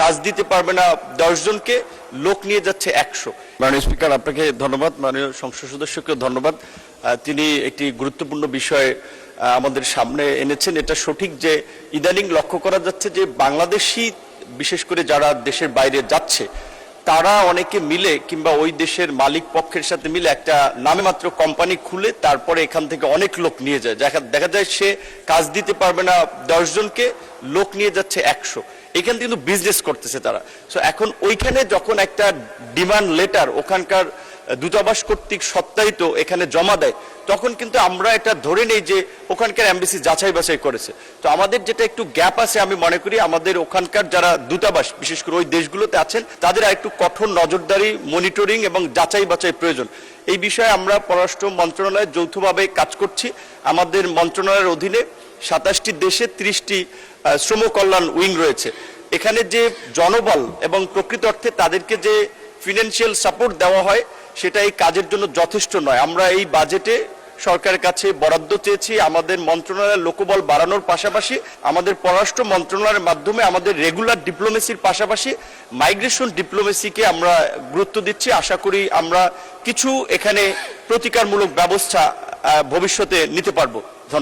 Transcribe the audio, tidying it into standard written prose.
কাজ দিতে পারবে না 10 জনকে, লোক নিয়ে যাচ্ছে 100। মাননীয় স্পিকার, আপনাকে ধন্যবাদ। মাননীয় সংসদ সদস্যকে ধন্যবাদ। তিনি একটি গুরুত্বপূর্ণ বিষয় আমাদের সামনে এনেছেন। এটা সঠিক যে ইদানিং লক্ষ্য করা যাচ্ছে যে বাংলাদেশি বিশেষ করে যারা দেশের বাইরে যাচ্ছে তারা অনেকে মিলে কিংবা ওই দেশের মালিক পক্ষের সাথে মিলে একটা নামে মাত্র কোম্পানি খুলে তারপরে এখান থেকে অনেক লোক নিয়ে যায়। দেখা যায় সে কাজ দিতে পারবে না 10 জনকে, লোক নিয়ে যাচ্ছে 100। এখান থেকে কিন্তু বিজনেস করতেছে তারা। সো এখন ওইখানে যখন একটা ডিমান্ড লেটার ওখানকার দূতাবাস কর্তৃক সত্যায়িত এখানে জমা দেয়, তখন কিন্তু আমরা এটা ধরে নেই যে ওখানকার এমবাসি যাচাই বাছাই করেছে। তো আমাদের যেটা একটু গ্যাপ আছে, আমি মনে করি আমাদের ওখানকার যারা দূতাবাস বিশেষ করে ওই দেশগুলোতে আছেন তাদের একটু কঠোর নজরদারি, মনিটরিং এবং যাচাই বাছাই প্রয়োজন। এই বিষয়ে আমরা পররাষ্ট্র মন্ত্রণালয়ে যৌথভাবে কাজ করছি। আমাদের মন্ত্রণালয়ের অধীনে 27টি দেশে 30টি শ্রম কল্যাণ উইং রয়েছে। এখানে যে জনবল এবং প্রকৃত অর্থে তাদেরকে যে ফিনান্সিয়াল সাপোর্ট দেওয়া হয় সেটা এই কাজের জন্য যথেষ্ট নয়। আমরা এই বাজেটে সরকারের কাছে বরাদ্দ চেয়েছি আমাদের মন্ত্রণালয়ের লোকবল বাড়ানোর পাশাপাশি আমাদের পররাষ্ট্র মন্ত্রণালয়ের মাধ্যমে আমাদের রেগুলার ডিপ্লোমেসির পাশাপাশি মাইগ্রেশন ডিপ্লোমেসিকে আমরা গুরুত্ব দিচ্ছি। আশা করি আমরা কিছু এখানে প্রতিকারমূলক ব্যবস্থা ভবিষ্যতে নিতে পারবো।